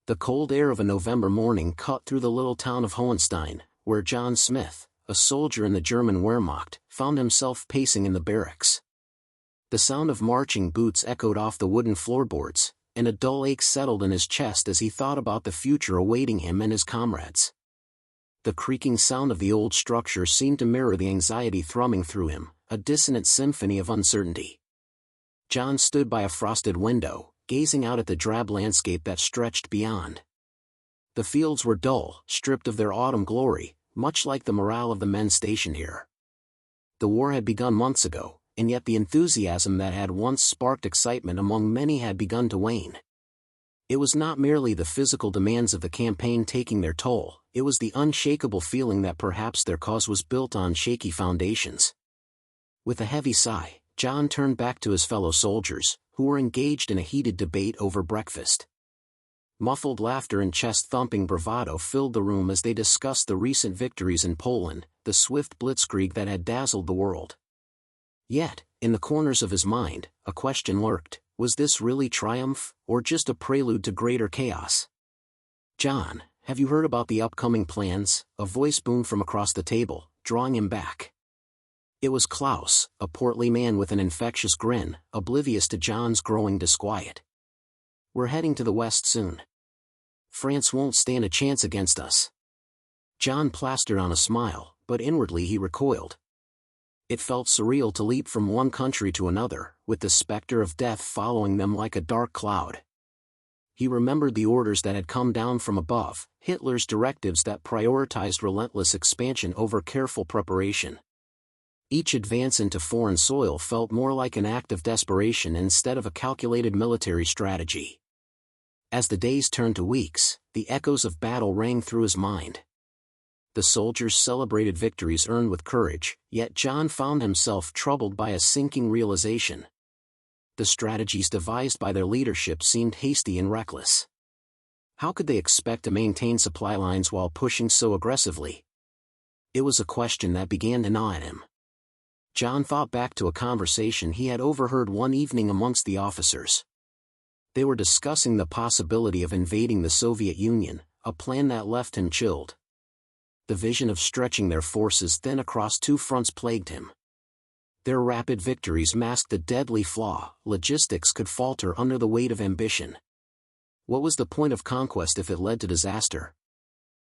The cold air of a November morning cut through the little town of Hohenstein, where John Smith, a soldier in the German Wehrmacht, found himself pacing in the barracks. The sound of marching boots echoed off the wooden floorboards, and a dull ache settled in his chest as he thought about the future awaiting him and his comrades. The creaking sound of the old structure seemed to mirror the anxiety thrumming through him, a dissonant symphony of uncertainty. John stood by a frosted window, gazing out at the drab landscape that stretched beyond. The fields were dull, stripped of their autumn glory, much like the morale of the men stationed here. The war had begun months ago, and yet the enthusiasm that had once sparked excitement among many had begun to wane. It was not merely the physical demands of the campaign taking their toll, it was the unshakable feeling that perhaps their cause was built on shaky foundations. With a heavy sigh, John turned back to his fellow soldiers, who were engaged in a heated debate over breakfast. Muffled laughter and chest-thumping bravado filled the room as they discussed the recent victories in Poland, the swift blitzkrieg that had dazzled the world. Yet, in the corners of his mind, a question lurked: was this really triumph, or just a prelude to greater chaos? "John, have you heard about the upcoming plans?" a voice boomed from across the table, drawing him back. It was Klaus, a portly man with an infectious grin, oblivious to John's growing disquiet. "We're heading to the west soon. France won't stand a chance against us." John plastered on a smile, but inwardly he recoiled. It felt surreal to leap from one country to another, with the specter of death following them like a dark cloud. He remembered the orders that had come down from above, Hitler's directives that prioritized relentless expansion over careful preparation. Each advance into foreign soil felt more like an act of desperation instead of a calculated military strategy. As the days turned to weeks, the echoes of battle rang through his mind. The soldiers celebrated victories earned with courage, yet John found himself troubled by a sinking realization. The strategies devised by their leadership seemed hasty and reckless. How could they expect to maintain supply lines while pushing so aggressively? It was a question that began to gnaw at him. John thought back to a conversation he had overheard one evening amongst the officers. They were discussing the possibility of invading the Soviet Union, a plan that left him chilled. The vision of stretching their forces thin across two fronts plagued him. Their rapid victories masked a deadly flaw: logistics could falter under the weight of ambition. What was the point of conquest if it led to disaster?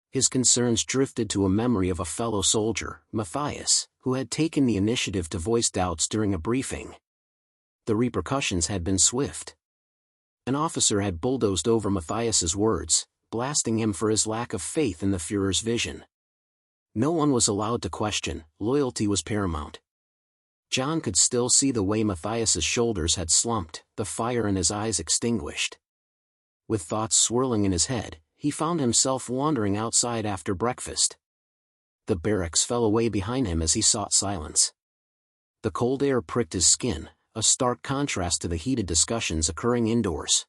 His concerns drifted to a memory of a fellow soldier, Matthias, who had taken the initiative to voice doubts during a briefing. The repercussions had been swift. An officer had bulldozed over Matthias's words, blasting him for his lack of faith in the Führer's vision. No one was allowed to question, loyalty was paramount. John could still see the way Matthias's shoulders had slumped, the fire in his eyes extinguished. With thoughts swirling in his head, he found himself wandering outside after breakfast. The barracks fell away behind him as he sought silence. The cold air pricked his skin, a stark contrast to the heated discussions occurring indoors.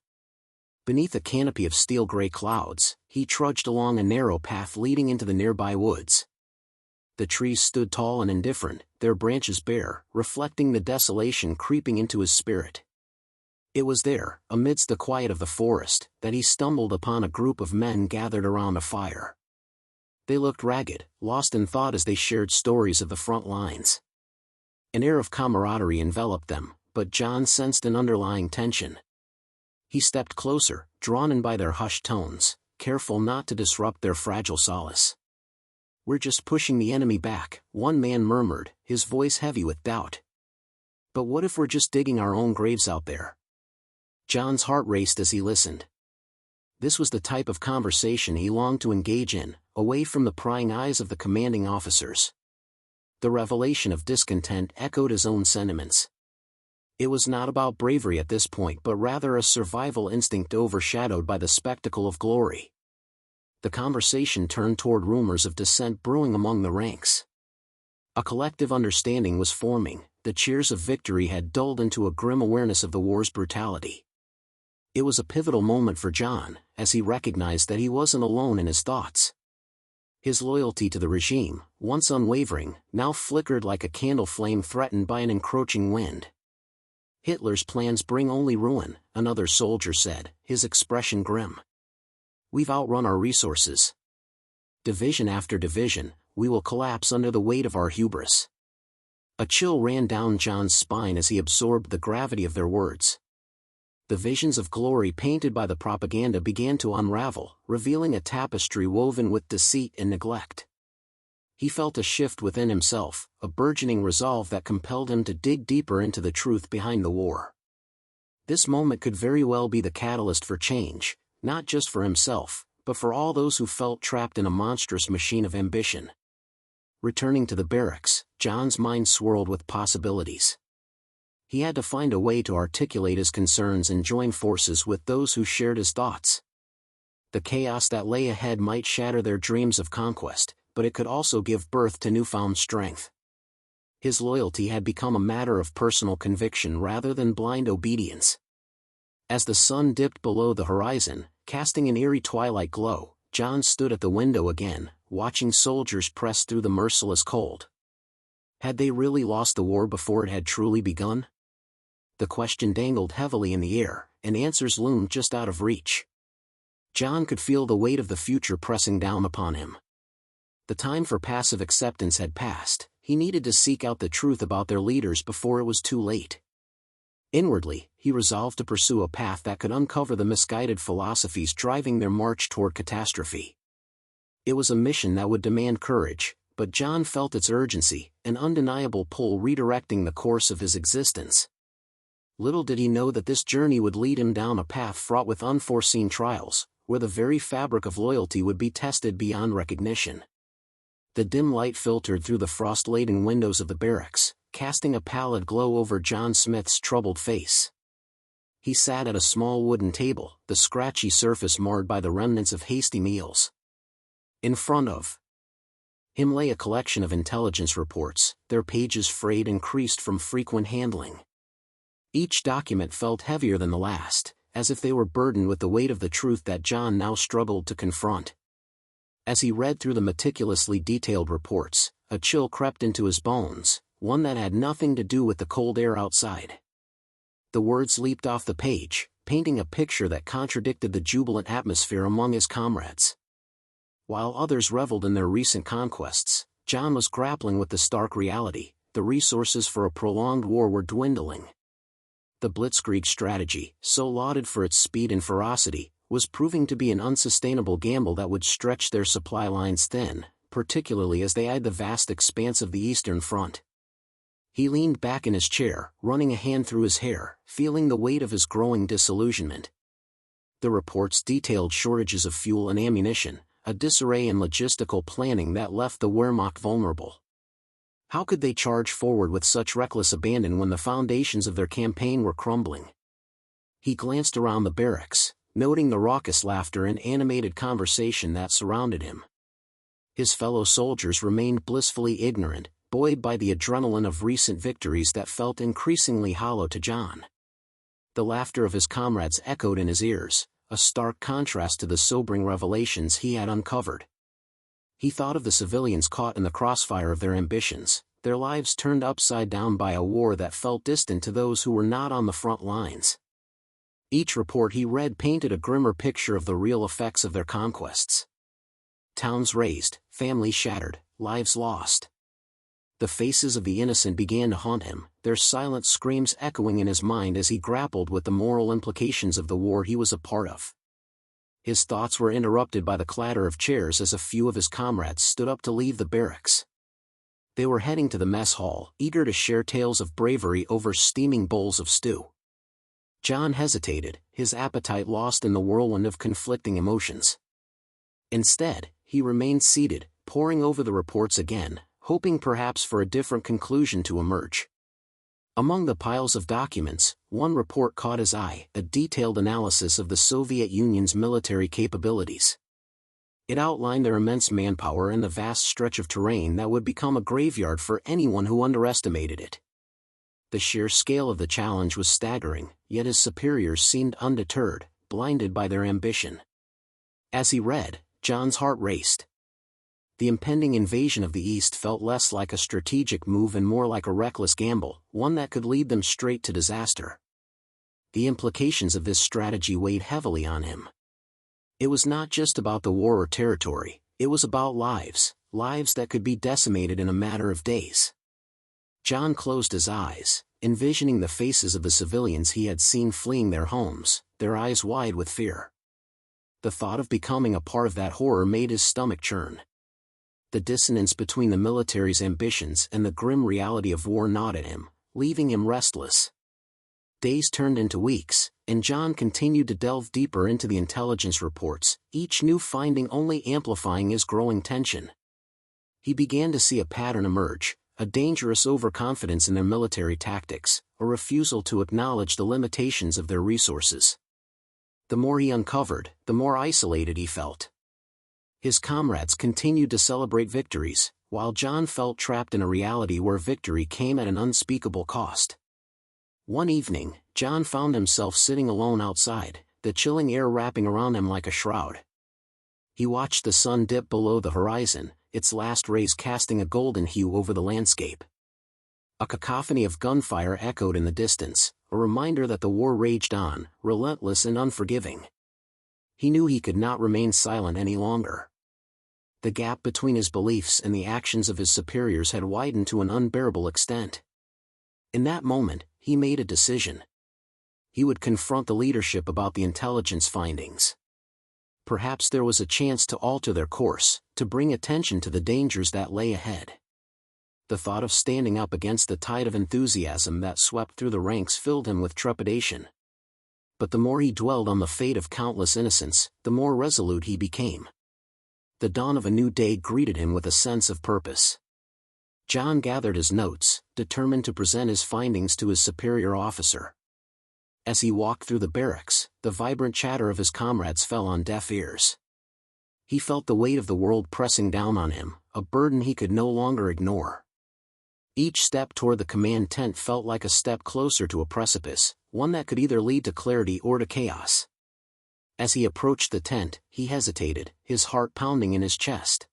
Beneath a canopy of steel-gray clouds, he trudged along a narrow path leading into the nearby woods. The trees stood tall and indifferent, their branches bare, reflecting the desolation creeping into his spirit. It was there, amidst the quiet of the forest, that he stumbled upon a group of men gathered around a fire. They looked ragged, lost in thought as they shared stories of the front lines. An air of camaraderie enveloped them, but John sensed an underlying tension. He stepped closer, drawn in by their hushed tones, careful not to disrupt their fragile solace. "We're just pushing the enemy back," one man murmured, his voice heavy with doubt. "But what if we're just digging our own graves out there?" John's heart raced as he listened. This was the type of conversation he longed to engage in, away from the prying eyes of the commanding officers. The revelation of discontent echoed his own sentiments. It was not about bravery at this point but rather a survival instinct overshadowed by the spectacle of glory. The conversation turned toward rumors of dissent brewing among the ranks. A collective understanding was forming, the cheers of victory had dulled into a grim awareness of the war's brutality. It was a pivotal moment for John, as he recognized that he wasn't alone in his thoughts. His loyalty to the regime, once unwavering, now flickered like a candle flame threatened by an encroaching wind. "Hitler's plans bring only ruin," another soldier said, his expression grim. We've outrun our resources. Division after division, we will collapse under the weight of our hubris. A chill ran down John's spine as he absorbed the gravity of their words. The visions of glory painted by the propaganda began to unravel, revealing a tapestry woven with deceit and neglect. He felt a shift within himself, a burgeoning resolve that compelled him to dig deeper into the truth behind the war. This moment could very well be the catalyst for change, not just for himself, but for all those who felt trapped in a monstrous machine of ambition. Returning to the barracks, John's mind swirled with possibilities. He had to find a way to articulate his concerns and join forces with those who shared his thoughts. The chaos that lay ahead might shatter their dreams of conquest, but it could also give birth to newfound strength. His loyalty had become a matter of personal conviction rather than blind obedience. As the sun dipped below the horizon, casting an eerie twilight glow, John stood at the window again, watching soldiers press through the merciless cold. Had they really lost the war before it had truly begun? The question dangled heavily in the air, and answers loomed just out of reach. John could feel the weight of the future pressing down upon him. The time for passive acceptance had passed. He needed to seek out the truth about their leaders before it was too late. Inwardly, he resolved to pursue a path that could uncover the misguided philosophies driving their march toward catastrophe. It was a mission that would demand courage, but John felt its urgency, an undeniable pull redirecting the course of his existence. Little did he know that this journey would lead him down a path fraught with unforeseen trials, where the very fabric of loyalty would be tested beyond recognition. The dim light filtered through the frost-laden windows of the barracks, casting a pallid glow over John Smith's troubled face. He sat at a small wooden table, the scratchy surface marred by the remnants of hasty meals. In front of him lay a collection of intelligence reports, their pages frayed and creased from frequent handling. Each document felt heavier than the last, as if they were burdened with the weight of the truth that John now struggled to confront. As he read through the meticulously detailed reports, a chill crept into his bones, one that had nothing to do with the cold air outside. The words leaped off the page, painting a picture that contradicted the jubilant atmosphere among his comrades. While others reveled in their recent conquests, John was grappling with the stark reality: the resources for a prolonged war were dwindling. The Blitzkrieg strategy, so lauded for its speed and ferocity, was proving to be an unsustainable gamble that would stretch their supply lines thin, particularly as they eyed the vast expanse of the Eastern Front. He leaned back in his chair, running a hand through his hair, feeling the weight of his growing disillusionment. The reports detailed shortages of fuel and ammunition, a disarray in logistical planning that left the Wehrmacht vulnerable. How could they charge forward with such reckless abandon when the foundations of their campaign were crumbling? He glanced around the barracks, noting the raucous laughter and animated conversation that surrounded him. His fellow soldiers remained blissfully ignorant, buoyed by the adrenaline of recent victories that felt increasingly hollow to John. The laughter of his comrades echoed in his ears, a stark contrast to the sobering revelations he had uncovered. He thought of the civilians caught in the crossfire of their ambitions, their lives turned upside down by a war that felt distant to those who were not on the front lines. Each report he read painted a grimmer picture of the real effects of their conquests. Towns razed, families shattered, lives lost. The faces of the innocent began to haunt him, their silent screams echoing in his mind as he grappled with the moral implications of the war he was a part of. His thoughts were interrupted by the clatter of chairs as a few of his comrades stood up to leave the barracks. They were heading to the mess hall, eager to share tales of bravery over steaming bowls of stew. John hesitated, his appetite lost in the whirlwind of conflicting emotions. Instead, he remained seated, poring over the reports again, hoping perhaps for a different conclusion to emerge. Among the piles of documents, one report caught his eye, a detailed analysis of the Soviet Union's military capabilities. It outlined their immense manpower and the vast stretch of terrain that would become a graveyard for anyone who underestimated it. The sheer scale of the challenge was staggering, yet his superiors seemed undeterred, blinded by their ambition. As he read, John's heart raced. The impending invasion of the East felt less like a strategic move and more like a reckless gamble, one that could lead them straight to disaster. The implications of this strategy weighed heavily on him. It was not just about the war or territory, it was about lives, lives that could be decimated in a matter of days. John closed his eyes, envisioning the faces of the civilians he had seen fleeing their homes, their eyes wide with fear. The thought of becoming a part of that horror made his stomach churn. The dissonance between the military's ambitions and the grim reality of war gnawed at him, leaving him restless. Days turned into weeks, and John continued to delve deeper into the intelligence reports, each new finding only amplifying his growing tension. He began to see a pattern emerge, a dangerous overconfidence in their military tactics, a refusal to acknowledge the limitations of their resources. The more he uncovered, the more isolated he felt. His comrades continued to celebrate victories, while John felt trapped in a reality where victory came at an unspeakable cost. One evening, John found himself sitting alone outside, the chilling air wrapping around him like a shroud. He watched the sun dip below the horizon, its last rays casting a golden hue over the landscape. A cacophony of gunfire echoed in the distance, a reminder that the war raged on, relentless and unforgiving. He knew he could not remain silent any longer. The gap between his beliefs and the actions of his superiors had widened to an unbearable extent. In that moment, he made a decision. He would confront the leadership about the intelligence findings. Perhaps there was a chance to alter their course, to bring attention to the dangers that lay ahead. The thought of standing up against the tide of enthusiasm that swept through the ranks filled him with trepidation. But the more he dwelled on the fate of countless innocents, the more resolute he became. The dawn of a new day greeted him with a sense of purpose. John gathered his notes, determined to present his findings to his superior officer. As he walked through the barracks, the vibrant chatter of his comrades fell on deaf ears. He felt the weight of the world pressing down on him, a burden he could no longer ignore. Each step toward the command tent felt like a step closer to a precipice, one that could either lead to clarity or to chaos. As he approached the tent, he hesitated, his heart pounding in his chest.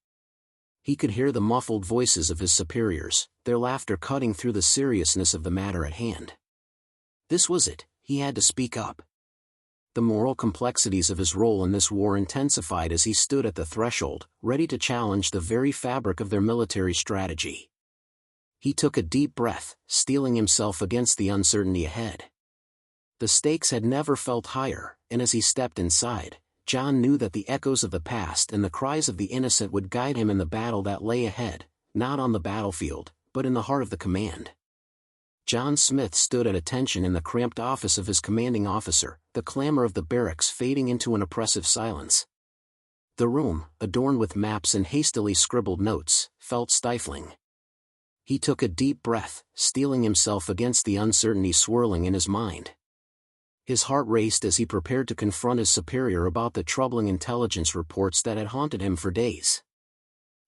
He could hear the muffled voices of his superiors, their laughter cutting through the seriousness of the matter at hand. This was it, he had to speak up. The moral complexities of his role in this war intensified as he stood at the threshold, ready to challenge the very fabric of their military strategy. He took a deep breath, steeling himself against the uncertainty ahead. The stakes had never felt higher, and as he stepped inside, John knew that the echoes of the past and the cries of the innocent would guide him in the battle that lay ahead, not on the battlefield, but in the heart of the command. John Smith stood at attention in the cramped office of his commanding officer, the clamor of the barracks fading into an oppressive silence. The room, adorned with maps and hastily scribbled notes, felt stifling. He took a deep breath, steeling himself against the uncertainty swirling in his mind. His heart raced as he prepared to confront his superior about the troubling intelligence reports that had haunted him for days.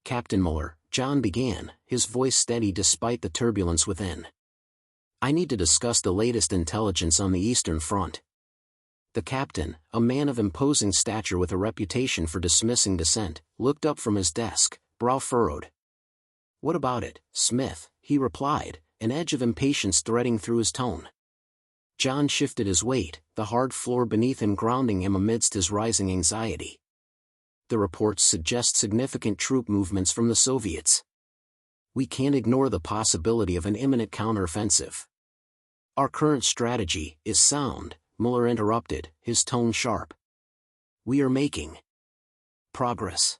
"Captain Muller," John began, his voice steady despite the turbulence within. "I need to discuss the latest intelligence on the Eastern Front." The captain, a man of imposing stature with a reputation for dismissing dissent, looked up from his desk, brow furrowed. "What about it, Smith?" he replied, an edge of impatience threading through his tone. John shifted his weight, the hard floor beneath him grounding him amidst his rising anxiety. "The reports suggest significant troop movements from the Soviets. We can't ignore the possibility of an imminent counteroffensive." "Our current strategy is sound," Muller interrupted, his tone sharp. "We are making progress.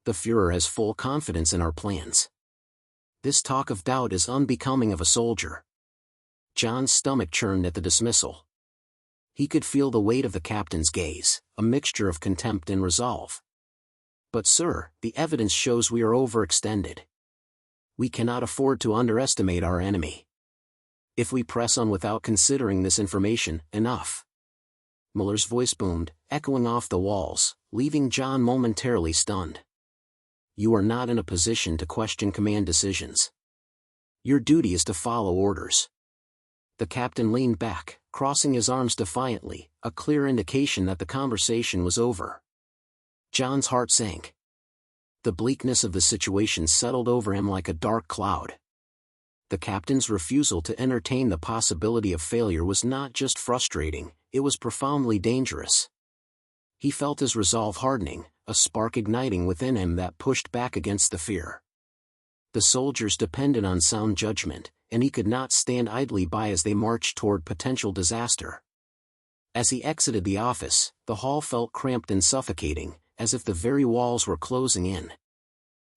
The Führer has full confidence in our plans. This talk of doubt is unbecoming of a soldier." John's stomach churned at the dismissal. He could feel the weight of the captain's gaze, a mixture of contempt and resolve. "But sir, the evidence shows we are overextended. We cannot afford to underestimate our enemy. If we press on without considering this information, enough." Muller's voice boomed, echoing off the walls, leaving John momentarily stunned. "You are not in a position to question command decisions. Your duty is to follow orders." The captain leaned back, crossing his arms defiantly, a clear indication that the conversation was over. John's heart sank. The bleakness of the situation settled over him like a dark cloud. The captain's refusal to entertain the possibility of failure was not just frustrating, it was profoundly dangerous. He felt his resolve hardening, a spark igniting within him that pushed back against the fear. The soldiers depended on sound judgment, and he could not stand idly by as they marched toward potential disaster. As he exited the office, the hall felt cramped and suffocating, as if the very walls were closing in.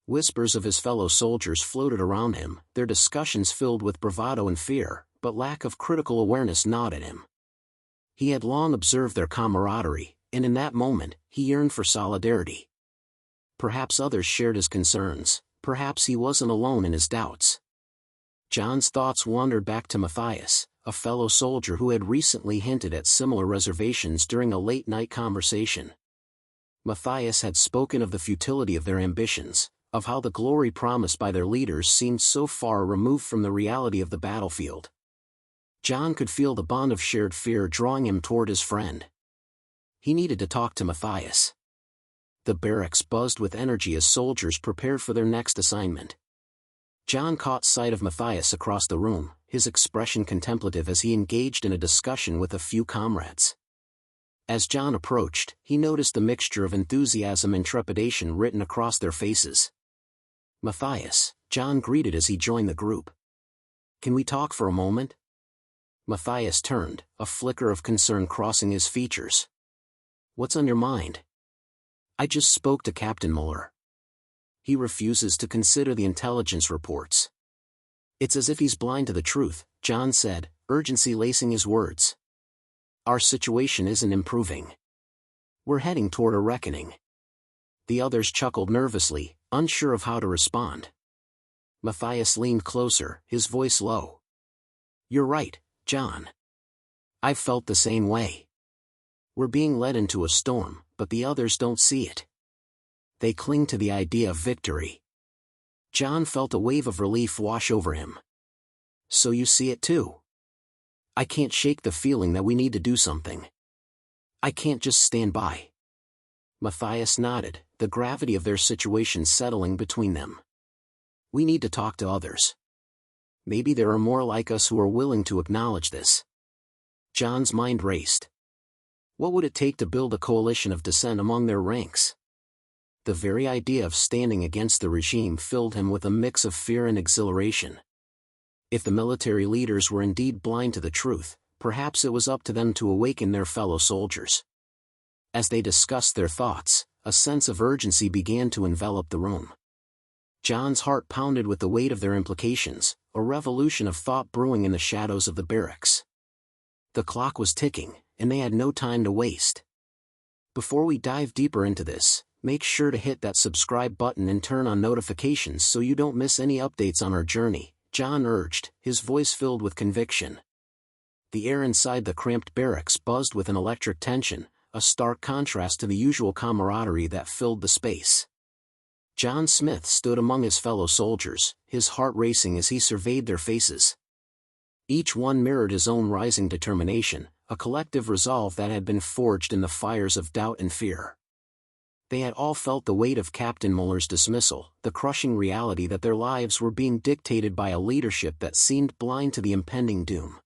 Whispers of his fellow soldiers floated around him, their discussions filled with bravado and fear, but lack of critical awareness gnawed at him. He had long observed their camaraderie, and in that moment, he yearned for solidarity. Perhaps others shared his concerns, perhaps he wasn't alone in his doubts. John's thoughts wandered back to Matthias, a fellow soldier who had recently hinted at similar reservations during a late-night conversation. Matthias had spoken of the futility of their ambitions, of how the glory promised by their leaders seemed so far removed from the reality of the battlefield. John could feel the bond of shared fear drawing him toward his friend. He needed to talk to Matthias. The barracks buzzed with energy as soldiers prepared for their next assignment. John caught sight of Matthias across the room, his expression contemplative as he engaged in a discussion with a few comrades. As John approached, he noticed the mixture of enthusiasm and trepidation written across their faces. "Matthias," John greeted as he joined the group. "Can we talk for a moment?" Matthias turned, a flicker of concern crossing his features. "What's on your mind?" "I just spoke to Captain Muller. He refuses to consider the intelligence reports." "It's as if he's blind to the truth," John said, urgency lacing his words. "Our situation isn't improving. We're heading toward a reckoning." The others chuckled nervously, unsure of how to respond. Matthias leaned closer, his voice low. "You're right, John. I've felt the same way. We're being led into a storm, but the others don't see it. They cling to the idea of victory." John felt a wave of relief wash over him. "So you see it too?" "I can't shake the feeling that we need to do something. I can't just stand by." Matthias nodded, the gravity of their situation settling between them. "We need to talk to others. Maybe there are more like us who are willing to acknowledge this." John's mind raced. What would it take to build a coalition of dissent among their ranks? The very idea of standing against the regime filled him with a mix of fear and exhilaration. If the military leaders were indeed blind to the truth, perhaps it was up to them to awaken their fellow soldiers. As they discussed their thoughts, a sense of urgency began to envelop the room. John's heart pounded with the weight of their implications, a revolution of thought brewing in the shadows of the barracks. The clock was ticking, and they had no time to waste. Before we dive deeper into this, make sure to hit that subscribe button and turn on notifications so you don't miss any updates on our journey, John urged, his voice filled with conviction. The air inside the cramped barracks buzzed with an electric tension, a stark contrast to the usual camaraderie that filled the space. John Smith stood among his fellow soldiers, his heart racing as he surveyed their faces. Each one mirrored his own rising determination, a collective resolve that had been forged in the fires of doubt and fear. They had all felt the weight of Captain Muller's dismissal, the crushing reality that their lives were being dictated by a leadership that seemed blind to the impending doom.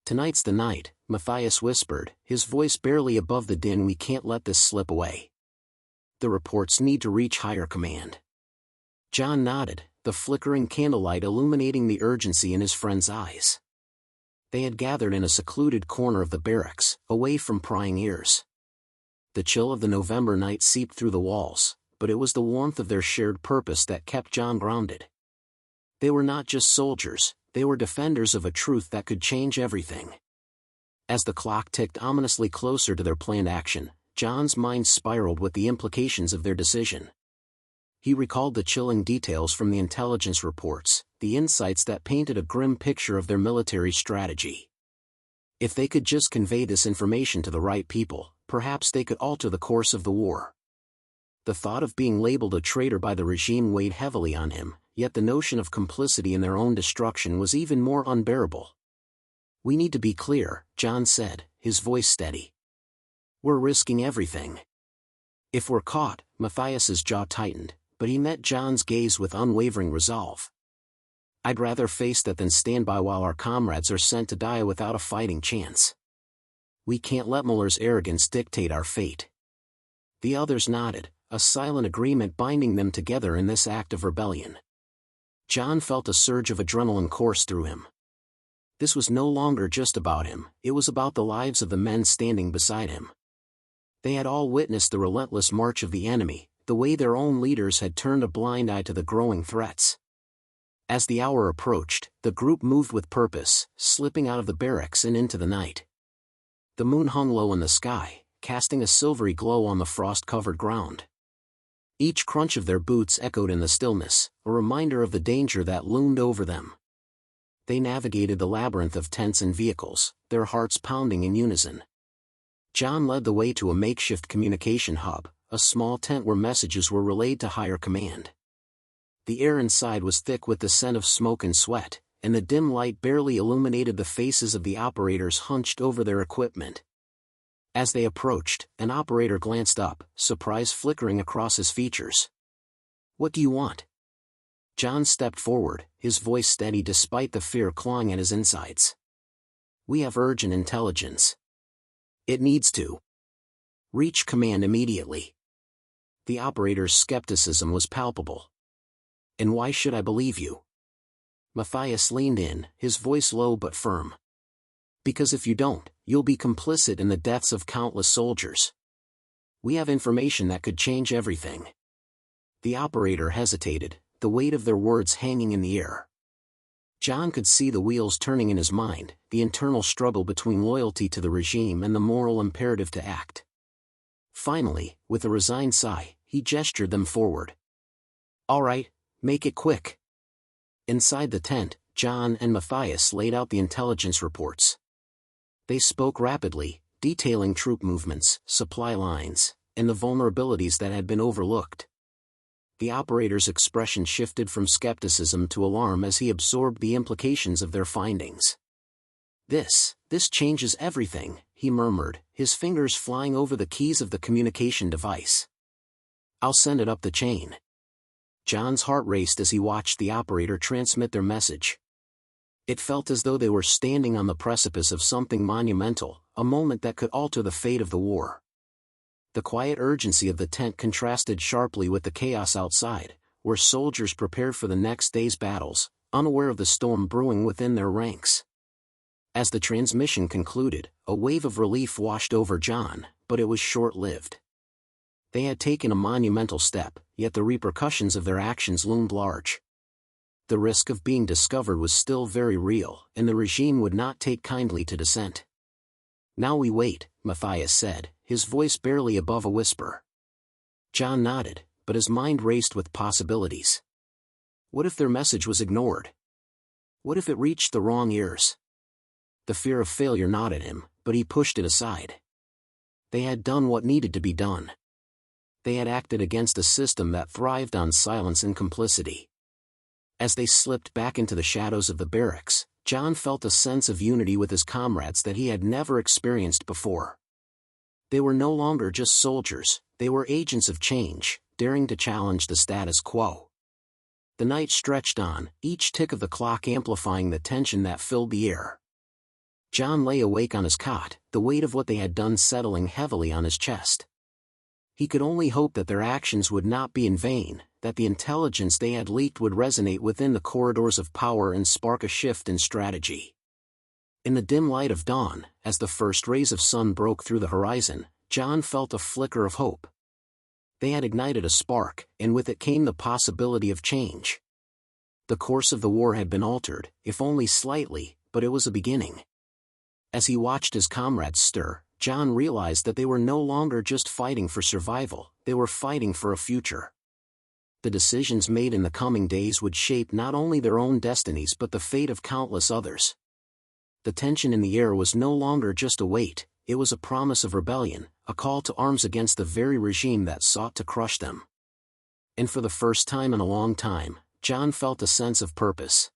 "Tonight's the night," Matthias whispered, his voice barely above the din. "We can't let this slip away. The reports need to reach higher command." John nodded, the flickering candlelight illuminating the urgency in his friend's eyes. They had gathered in a secluded corner of the barracks, away from prying ears. The chill of the November night seeped through the walls, but it was the warmth of their shared purpose that kept John grounded. They were not just soldiers, they were defenders of a truth that could change everything. As the clock ticked ominously closer to their planned action, John's mind spiraled with the implications of their decision. He recalled the chilling details from the intelligence reports, the insights that painted a grim picture of their military strategy. If they could just convey this information to the right people, perhaps they could alter the course of the war. The thought of being labeled a traitor by the regime weighed heavily on him, yet the notion of complicity in their own destruction was even more unbearable. "We need to be clear," John said, his voice steady. "We're risking everything. If we're caught," Matthias's jaw tightened, but he met John's gaze with unwavering resolve. "I'd rather face that than stand by while our comrades are sent to die without a fighting chance. We can't let Muller's arrogance dictate our fate." The others nodded, a silent agreement binding them together in this act of rebellion. John felt a surge of adrenaline course through him. This was no longer just about him, it was about the lives of the men standing beside him. They had all witnessed the relentless march of the enemy, the way their own leaders had turned a blind eye to the growing threats. As the hour approached, the group moved with purpose, slipping out of the barracks and into the night. The moon hung low in the sky, casting a silvery glow on the frost-covered ground. Each crunch of their boots echoed in the stillness, a reminder of the danger that loomed over them. They navigated the labyrinth of tents and vehicles, their hearts pounding in unison. John led the way to a makeshift communication hub, a small tent where messages were relayed to higher command. The air inside was thick with the scent of smoke and sweat, and the dim light barely illuminated the faces of the operators hunched over their equipment. As they approached, an operator glanced up, surprise flickering across his features. "What do you want?" John stepped forward, his voice steady despite the fear clawing at his insides. "We have urgent intelligence. It needs to reach command immediately." The operator's skepticism was palpable. "And why should I believe you?" Matthias leaned in, his voice low but firm. "Because if you don't, you'll be complicit in the deaths of countless soldiers. We have information that could change everything." The operator hesitated, the weight of their words hanging in the air. John could see the wheels turning in his mind, the internal struggle between loyalty to the regime and the moral imperative to act. Finally, with a resigned sigh, he gestured them forward. "All right, make it quick." Inside the tent, John and Matthias laid out the intelligence reports. They spoke rapidly, detailing troop movements, supply lines, and the vulnerabilities that had been overlooked. The operator's expression shifted from skepticism to alarm as he absorbed the implications of their findings. This changes everything," he murmured, his fingers flying over the keys of the communication device. "I'll send it up the chain." John's heart raced as he watched the operator transmit their message. It felt as though they were standing on the precipice of something monumental, a moment that could alter the fate of the war. The quiet urgency of the tent contrasted sharply with the chaos outside, where soldiers prepared for the next day's battles, unaware of the storm brewing within their ranks. As the transmission concluded, a wave of relief washed over John, but it was short-lived. They had taken a monumental step, yet the repercussions of their actions loomed large. The risk of being discovered was still very real, and the regime would not take kindly to dissent. "Now we wait," Matthias said, his voice barely above a whisper. John nodded, but his mind raced with possibilities. What if their message was ignored? What if it reached the wrong ears? The fear of failure gnawed at him, but he pushed it aside. They had done what needed to be done. They had acted against a system that thrived on silence and complicity. As they slipped back into the shadows of the barracks, John felt a sense of unity with his comrades that he had never experienced before. They were no longer just soldiers, they were agents of change, daring to challenge the status quo. The night stretched on, each tick of the clock amplifying the tension that filled the air. John lay awake on his cot, the weight of what they had done settling heavily on his chest. He could only hope that their actions would not be in vain, that the intelligence they had leaked would resonate within the corridors of power and spark a shift in strategy. In the dim light of dawn, as the first rays of sun broke through the horizon, John felt a flicker of hope. They had ignited a spark, and with it came the possibility of change. The course of the war had been altered, if only slightly, but it was a beginning. As he watched his comrades stir, John realized that they were no longer just fighting for survival, they were fighting for a future. The decisions made in the coming days would shape not only their own destinies but the fate of countless others. The tension in the air was no longer just a weight, it was a promise of rebellion, a call to arms against the very regime that sought to crush them. And for the first time in a long time, John felt a sense of purpose.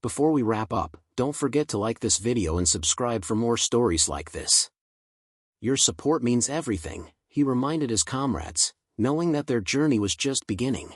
Before we wrap up, don't forget to like this video and subscribe for more stories like this. Your support means everything, he reminded his comrades, knowing that their journey was just beginning.